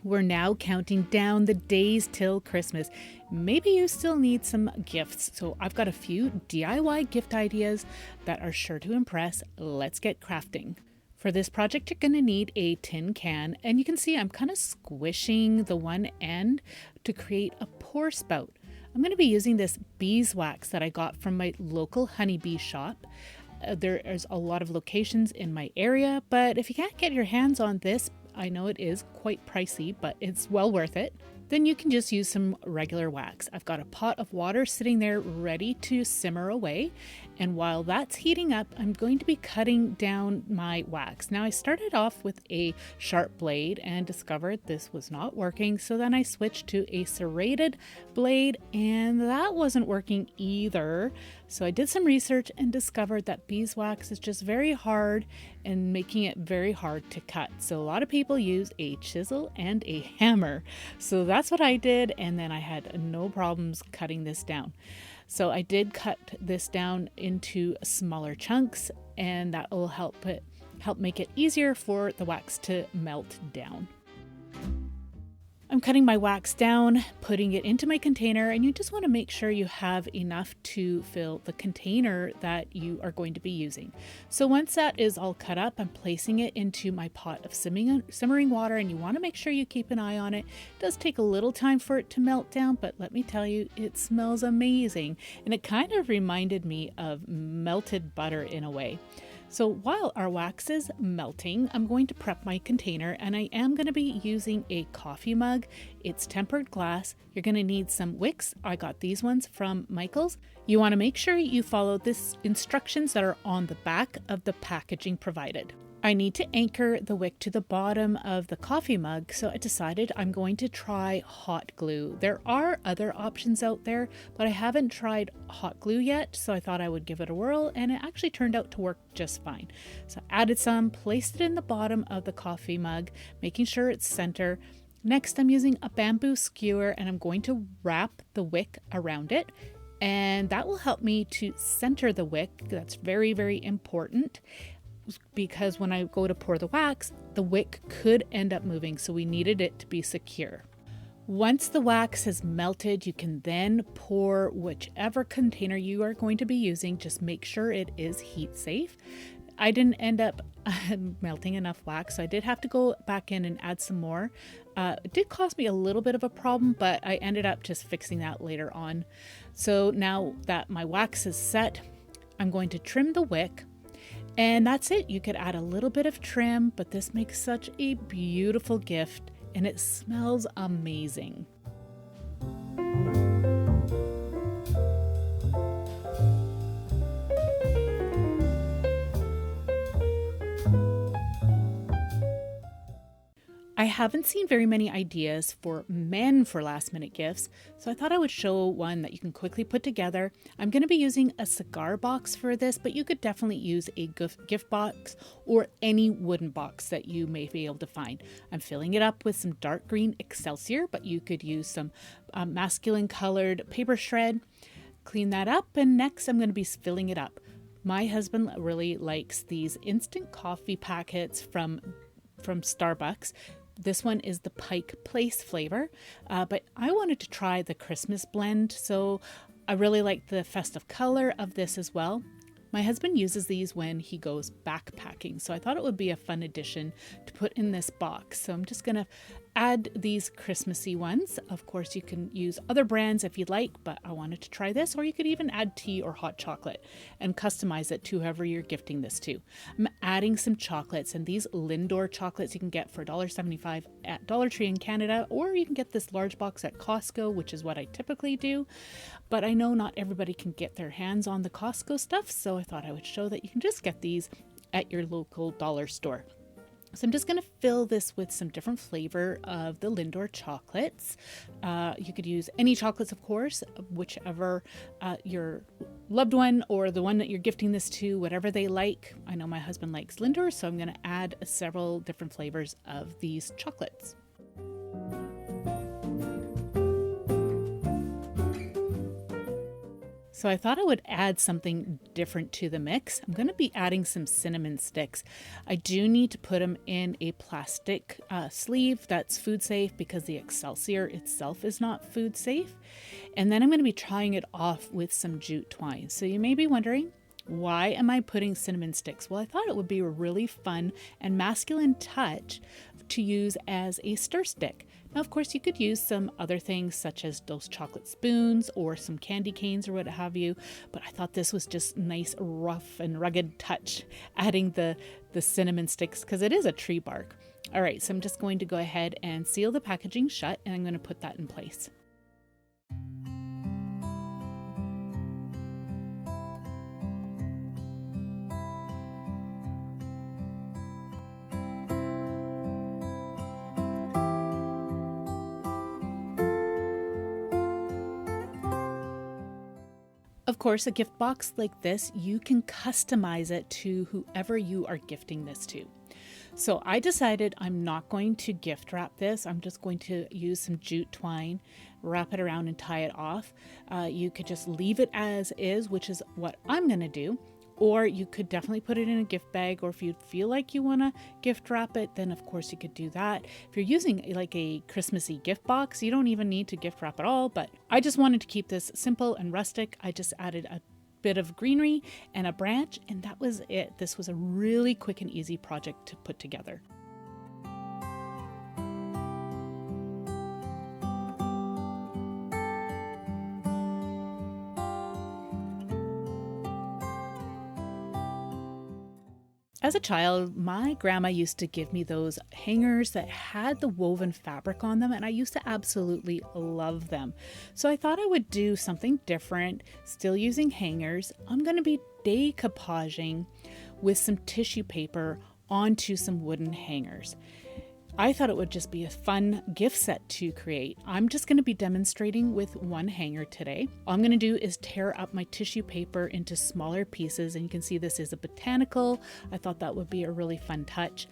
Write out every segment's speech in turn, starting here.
We're now counting down the days till Christmas. Maybe you still need some gifts, so I've got a few DIY gift ideas that are sure to impress. Let's get crafting. For this project, you're going to need a tin can, and you can see I'm kind of squishing the one end to create a pour spout. I'm going to be using this beeswax that I got from my local honeybee shop. There's a lot of locations in my area, but if you can't get your hands on this, I know it is quite pricey, but it's well worth it. Then you can just use some regular wax. I've got a pot of water sitting there ready to simmer away. And while that's heating up, I'm going to be cutting down my wax. Now I started off with a sharp blade and discovered this was not working. So then I switched to a serrated blade and that wasn't working either. So I did some research and discovered that beeswax is just very hard and making it very hard to cut. So a lot of people use a chisel and a hammer. So that's what I did, and then I had no problems cutting this down. So I did cut this down into smaller chunks, and that will help make it easier for the wax to melt down. I'm cutting my wax down, putting it into my container, and you just want to make sure you have enough to fill the container that you are going to be using. So once that is all cut up, I'm placing it into my pot of simmering water, and you want to make sure you keep an eye on it. It does take a little time for it to melt down, but let me tell you, it smells amazing. And it kind of reminded me of melted butter in a way. So while our wax is melting, I'm going to prep my container, and I am going to be using a coffee mug. It's tempered glass. You're going to need some wicks. I got these ones from Michael's. You want to make sure you follow the instructions that are on the back of the packaging provided. I need to anchor the wick to the bottom of the coffee mug, so I decided I'm going to try hot glue. There are other options out there, but I haven't tried hot glue yet, so I thought I would give it a whirl, and it actually turned out to work just fine. So I added some, placed it in the bottom of the coffee mug, making sure it's center. Next, I'm using a bamboo skewer, and I'm going to wrap the wick around it, and that will help me to center the wick. That's very, very important, because when I go to pour the wax, the wick could end up moving, so we needed it to be secure. Once the wax has melted, you can then pour whichever container you are going to be using. Just make sure it is heat safe. I didn't end up melting enough wax, so I did have to go back in and add some more. It did cause me a little bit of a problem, but I ended up just fixing that later on. So now that my wax is set, I'm going to trim the wick. And that's it. You could add a little bit of trim, but this makes such a beautiful gift and it smells amazing. I haven't seen very many ideas for men for last minute gifts, so I thought I would show one that you can quickly put together. I'm going to be using a cigar box for this, but you could definitely use a gift box or any wooden box that you may be able to find. I'm filling it up with some dark green Excelsior, but you could use some masculine colored paper shred. Clean that up, and next I'm going to be filling it up. My husband really likes these instant coffee packets from Starbucks. This one is the Pike Place flavor, but I wanted to try the Christmas blend, so I really like the festive color of this as well. My husband uses these when he goes backpacking, so I thought it would be a fun addition to put in this box. So I'm just going to add these Christmassy ones. Of course, you can use other brands if you'd like, but I wanted to try this, or you could even add tea or hot chocolate and customize it to whoever you're gifting this to. I'm adding some chocolates, and these Lindor chocolates you can get for $1.75 at Dollar Tree in Canada, or you can get this large box at Costco, which is what I typically do. But I know not everybody can get their hands on the Costco stuff, so I thought I would show that you can just get these at your local dollar store. So I'm just going to fill this with some different flavor of the Lindor chocolates. You could use any chocolates, of course, whichever your loved one or the one that you're gifting this to, whatever they like. I know my husband likes Lindor, so I'm going to add several different flavors of these chocolates. So I thought I would add something different to the mix. I'm going to be adding some cinnamon sticks. I do need to put them in a plastic sleeve that's food safe because the Excelsior itself is not food safe. And then I'm going to be trying it off with some jute twine. So you may be wondering, why am I putting cinnamon sticks? Well, I thought it would be a really fun and masculine touch to use as a stir stick. Now, of course, you could use some other things such as those chocolate spoons or some candy canes or what have you, but I thought this was just nice, rough and rugged touch, adding the cinnamon sticks because it is a tree bark. All right, so I'm just going to go ahead and seal the packaging shut, and I'm going to put that in place. Of course, a gift box like this, you can customize it to whoever you are gifting this to. So I decided I'm not going to gift wrap this. I'm just going to use some jute twine, wrap it around and tie it off. You could just leave it as is, which is what I'm going to do. Or you could definitely put it in a gift bag, or if you feel like you want to gift wrap it, then of course you could do that. If you're using like a Christmassy gift box, you don't even need to gift wrap at all, but I just wanted to keep this simple and rustic. I just added a bit of greenery and a branch, and that was it. This was a really quick and easy project to put together. As a child, my grandma used to give me those hangers that had the woven fabric on them, and I used to absolutely love them. So I thought I would do something different, still using hangers. I'm going to be decoupaging with some tissue paper onto some wooden hangers. I thought it would just be a fun gift set to create. I'm just going to be demonstrating with one hanger today. All I'm going to do is tear up my tissue paper into smaller pieces, and you can see this is a botanical. I thought that would be a really fun touch.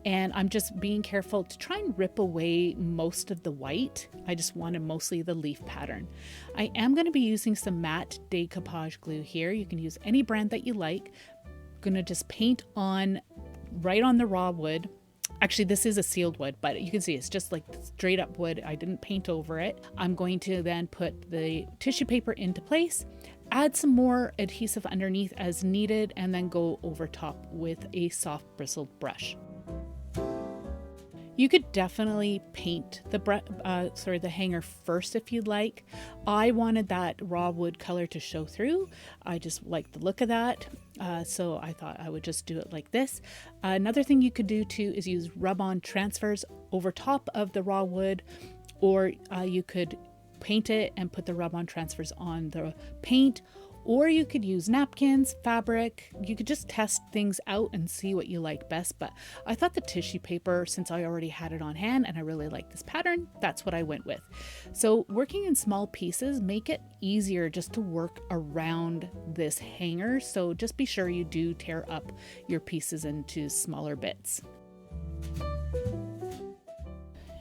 And I'm just being careful to try and rip away most of the white. I just wanted mostly the leaf pattern. I am going to be using some matte decoupage glue here. You can use any brand that you like. I'm going to just paint on right on the raw wood. Actually, this is a sealed wood, but you can see it's just like straight up wood. I didn't paint over it. I'm going to then put the tissue paper into place, add some more adhesive underneath as needed, and then go over top with a soft bristled brush. You could definitely paint the hanger first if you'd like. I wanted that raw wood color to show through. I just like the look of that. So I thought I would just do it like this. Another thing you could do too is use rub-on transfers over top of the raw wood, or you could paint it and put the rub-on transfers on the paint, or you could use napkins, fabric. You could just test things out and see what you like best. But I thought the tissue paper, since I already had it on hand and I really like this pattern, that's what I went with. So working in small pieces make it easier just to work around this hanger. So just be sure you do tear up your pieces into smaller bits.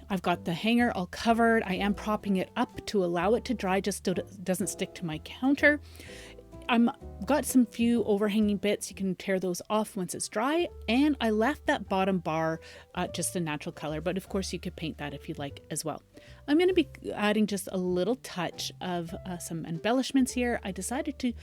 I've got the hanger all covered. I am propping it up to allow it to dry just so it doesn't stick to my counter. Got some few overhanging bits. You can tear those off once it's dry. And I left that bottom bar just a natural color, but of course you could paint that if you like as well. I'm going to be adding just a little touch of some embellishments here. I decided to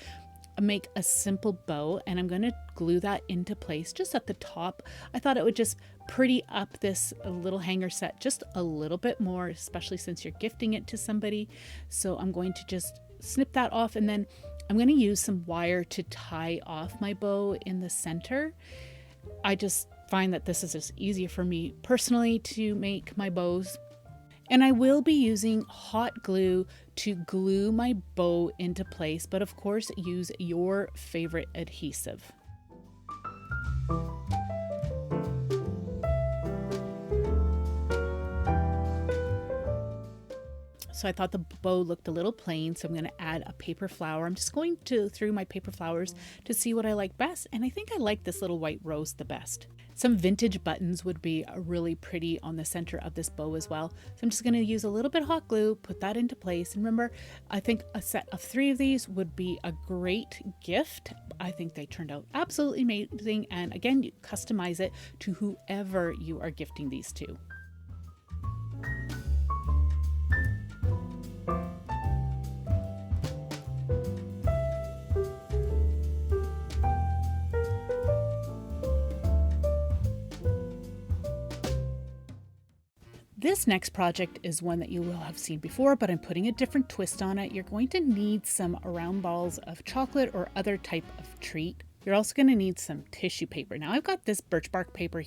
make a simple bow, and I'm going to glue that into place just at the top. I thought it would just pretty up this little hanger set just a little bit more, especially since you're gifting it to somebody. So I'm going to just snip that off, and then I'm going to use some wire to tie off my bow in the center. I just find that this is just easier for me personally to make my bows. And I will be using hot glue to glue my bow into place, but of course use your favorite adhesive. So I thought the bow looked a little plain, so I'm going to add a paper flower. I'm just going through my paper flowers to see what I like best, and I think I like this little white rose the best. Some vintage buttons would be really pretty on the center of this bow as well. So I'm just going to use a little bit of hot glue, put that into place. And remember, I think a set of 3 of these would be a great gift. I think they turned out absolutely amazing. And again, you customize it to whoever you are gifting these to. This next project is one that you will have seen before, but I'm putting a different twist on it. You're going to need some round balls of chocolate or other type of treat. You're also going to need some tissue paper. Now I've got this birch bark paper,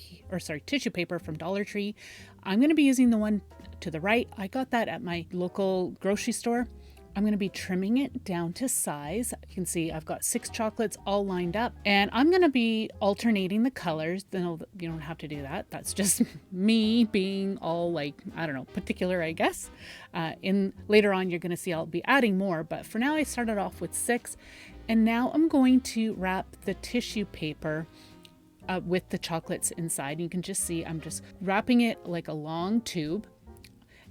tissue paper from Dollar Tree. I'm going to be using the one to the right. I got that at my local grocery store. I'm going to be trimming it down to size. You can see I've got 6 chocolates all lined up, and I'm going to be alternating the colors. Then you don't have to do that. That's just me being all particular, I guess. Later on, you're going to see I'll be adding more, but for now I started off with 6, and now I'm going to wrap the tissue paper with the chocolates inside. You can just see I'm just wrapping it like a long tube.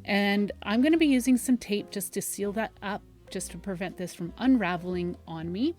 And I'm going to be using some tape just to seal that up, just to prevent this from unraveling on me.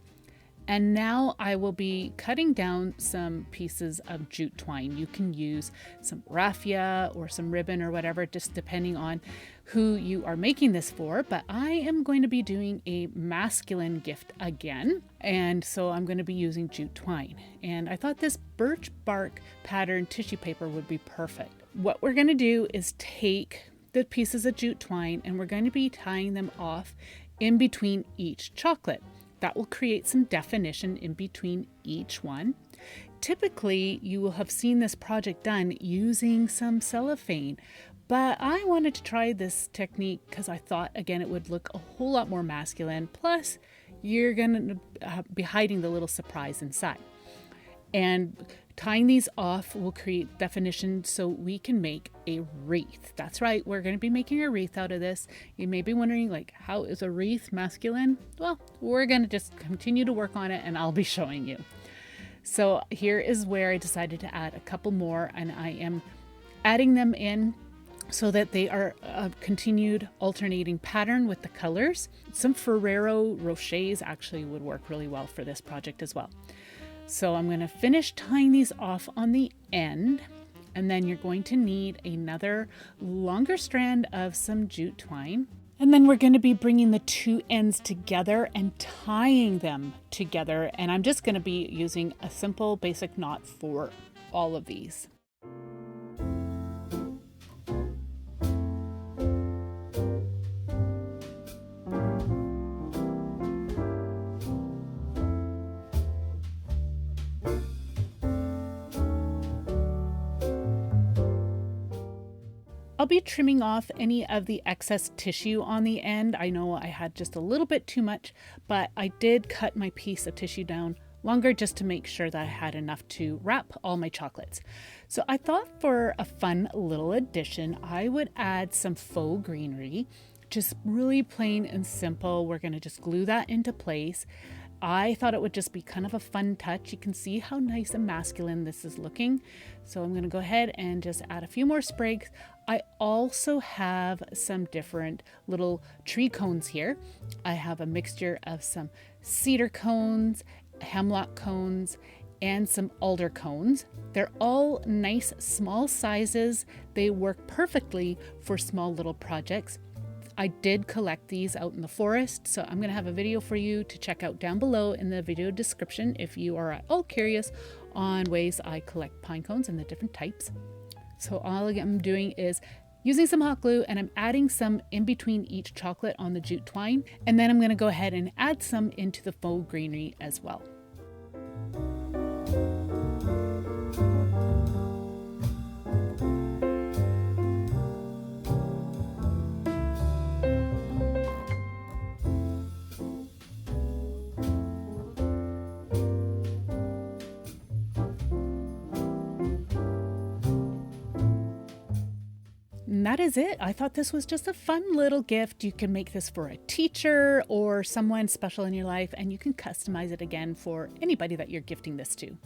And now I will be cutting down some pieces of jute twine. You can use some raffia or some ribbon or whatever, just depending on who you are making this for. But I am going to be doing a masculine gift again. And so I'm going to be using jute twine. And I thought this birch bark pattern tissue paper would be perfect. What we're going to do is take the pieces of jute twine and we're going to be tying them off in between each chocolate. That will create some definition in between each one. Typically, you will have seen this project done using some cellophane, but I wanted to try this technique because I thought, again, it would look a whole lot more masculine. Plus, you're going to be hiding the little surprise inside. And tying these off will create definition so we can make a wreath. That's right, we're going to be making a wreath out of this. You may be wondering, how is a wreath masculine? Well, we're going to just continue to work on it and I'll be showing you. So here is where I decided to add a couple more, and I am adding them in so that they are a continued alternating pattern with the colors. Some Ferrero Rochers actually would work really well for this project as well. So I'm going to finish tying these off on the end, and then you're going to need another longer strand of some jute twine. And then we're going to be bringing the 2 ends together and tying them together. And I'm just going to be using a simple basic knot for all of these. I'll be trimming off any of the excess tissue on the end. I know I had just a little bit too much, but I did cut my piece of tissue down longer just to make sure that I had enough to wrap all my chocolates. So I thought for a fun little addition, I would add some faux greenery, just really plain and simple. We're going to just glue that into place. I thought it would just be kind of a fun touch. You can see how nice and masculine this is looking. So I'm going to go ahead and just add a few more sprigs. I also have some different little tree cones here. I have a mixture of some cedar cones, hemlock cones, and some alder cones. They're all nice small sizes. They work perfectly for small little projects. I did collect these out in the forest, so I'm going to have a video for you to check out down below in the video description if you are at all curious on ways I collect pine cones and the different types. So all I'm doing is using some hot glue, and I'm adding some in between each chocolate on the jute twine, and then I'm going to go ahead and add some into the faux greenery as well. And that is it. I thought this was just a fun little gift. You can make this for a teacher or someone special in your life, and you can customize it again for anybody that you're gifting this to.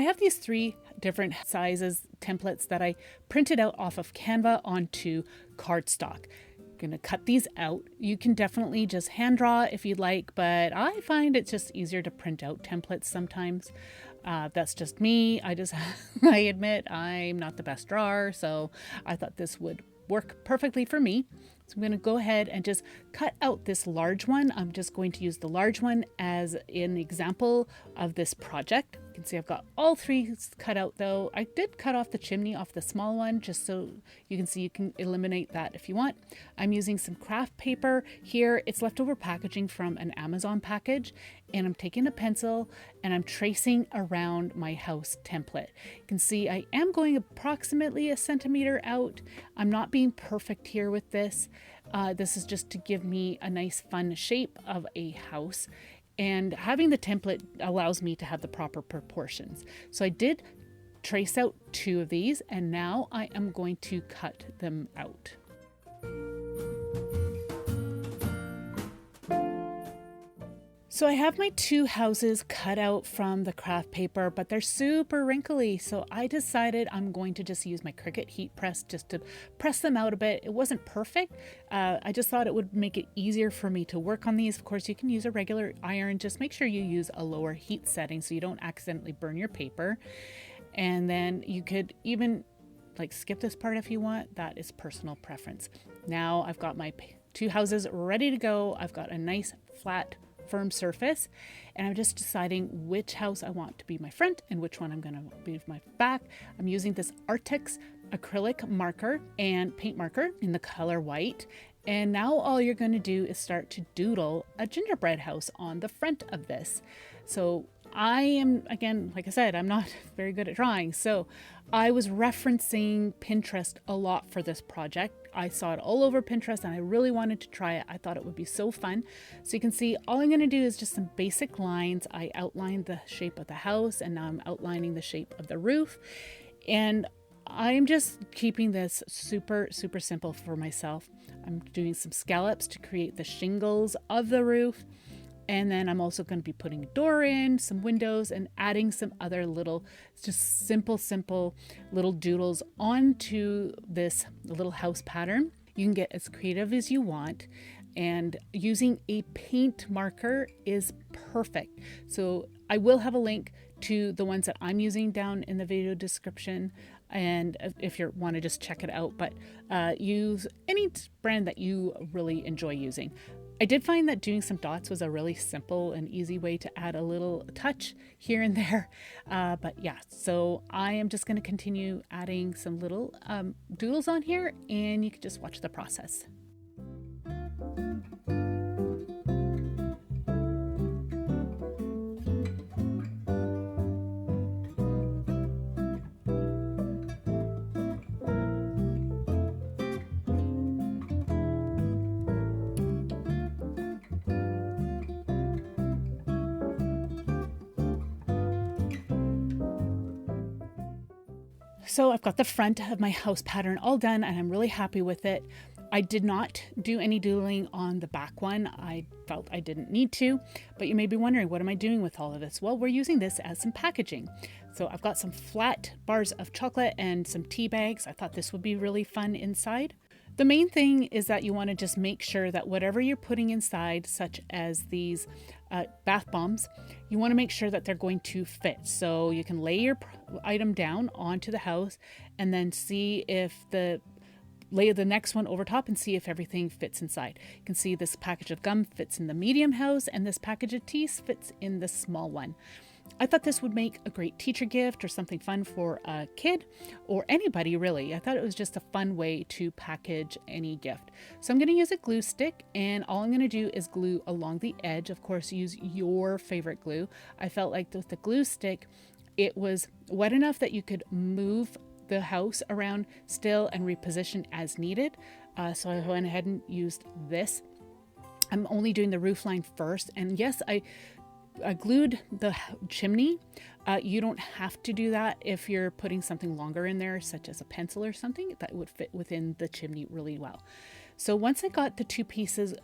have these 3 different sizes templates that I printed out off of Canva onto cardstock. Going to cut these out. You can definitely just hand draw if you'd like, but I find it's just easier to print out templates sometimes. That's just me. I admit I'm not the best drawer, so I thought this would work perfectly for me. So I'm going to go ahead and just cut out this large one. I'm just going to use the large one as an example of this project. You can see I've got all 3 cut out though. I did cut off the chimney off the small one just so you can see you can eliminate that if you want. I'm using some craft paper here. It's leftover packaging from an Amazon package, and I'm taking a pencil and I'm tracing around my house template. You can see I am going approximately 1 centimeter out. I'm not being perfect here with this. This is just to give me a nice fun shape of a house, and having the template allows me to have the proper proportions. So I did trace out 2 of these, and now I am going to cut them out. So I have my 2 houses cut out from the craft paper, but they're super wrinkly. So I decided I'm going to just use my Cricut heat press just to press them out a bit. It wasn't perfect. I just thought it would make it easier for me to work on these. Of course, you can use a regular iron. Just make sure you use a lower heat setting so you don't accidentally burn your paper. And then you could even skip this part if you want. That is personal preference. Now I've got my 2 houses ready to go. I've got a nice flat firm surface, and I'm just deciding which house I want to be my front and which one I'm going to be my back. I'm using this Artex acrylic marker and paint marker in the color white, and now all you're going to do is start to doodle a gingerbread house on the front of this. So I am, again, like I said, I'm not very good at drawing, so I was referencing Pinterest a lot for this project. I saw it all over Pinterest and I really wanted to try it. I thought it would be so fun. So you can see all I'm going to do is just some basic lines. I outlined the shape of the house, and now I'm outlining the shape of the roof. And I'm just keeping this super, super simple for myself. I'm doing some scallops to create the shingles of the roof. And then I'm also going to be putting a door in, some windows, and adding some other little, just simple little doodles onto this little house pattern. You can get as creative as you want, and using a paint marker is perfect. So I will have a link to the ones that I'm using down in the video description, and if you want to just check it out, but use any brand that you really enjoy using. I did find that doing some dots was a really simple and easy way to add a little touch here and there. But yeah, so I am just going to continue adding some little doodles on here, and you can just watch the process. So I've got the front of my house pattern all done, and I'm really happy with it. I did not do any doodling on the back one. I felt I didn't need to, but you may be wondering, what am I doing with all of this? Well, we're using this as some packaging. So I've got some flat bars of chocolate and some tea bags. I thought this would be really fun inside. The main thing is that you want to just make sure that whatever you're putting inside, such as these bath bombs, you want to make sure that they're going to fit. So you can lay your item down onto the house and then see if lay the next one over top and see if everything fits inside. You can see this package of gum fits in the medium house, and this package of teas fits in the small one. I thought this would make a great teacher gift or something fun for a kid or anybody really. I thought it was just a fun way to package any gift. So I'm going to use a glue stick, and all I'm going to do is glue along the edge. Of course, use your favorite glue. I felt like with the glue stick, it was wet enough that you could move the house around still and reposition as needed. So I went ahead and used this. I'm only doing the roof line first. And yes, I glued the chimney. You don't have to do that if you're putting something longer in there, such as a pencil or something that would fit within the chimney really well. So once I got the 2 pieces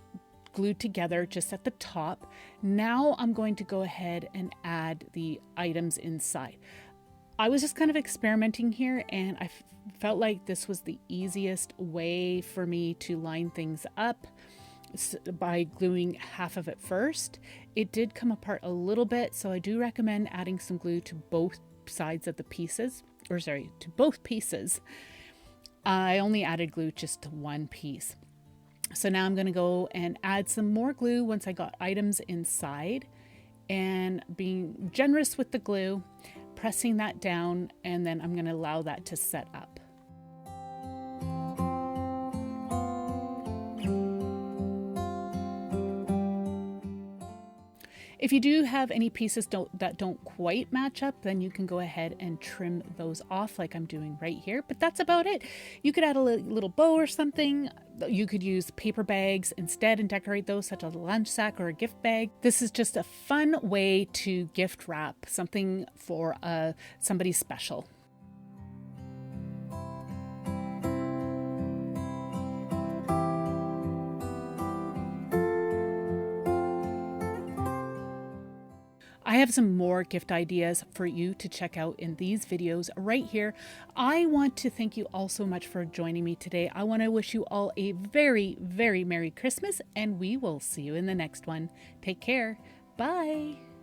glued together just at the top, now I'm going to go ahead and add the items inside. I was just kind of experimenting here, and I felt like this was the easiest way for me to line things up by gluing half of it first. It did come apart a little bit, so I do recommend adding some glue to both sides of the pieces, or sorry, to both pieces. I only added glue just to one piece. So now I'm going to go and add some more glue once I got items inside, and being generous with the glue, pressing that down, and then I'm going to allow that to set up. If you do have any pieces that don't quite match up, then you can go ahead and trim those off like I'm doing right here. But that's about it. You could add a little bow or something. You could use paper bags instead and decorate those, such as a lunch sack or a gift bag. This is just a fun way to gift wrap something for somebody special. I have some more gift ideas for you to check out in these videos right here. I want to thank you all so much for joining me today. I want to wish you all a very, very Merry Christmas, and we will see you in the next one. Take care. Bye.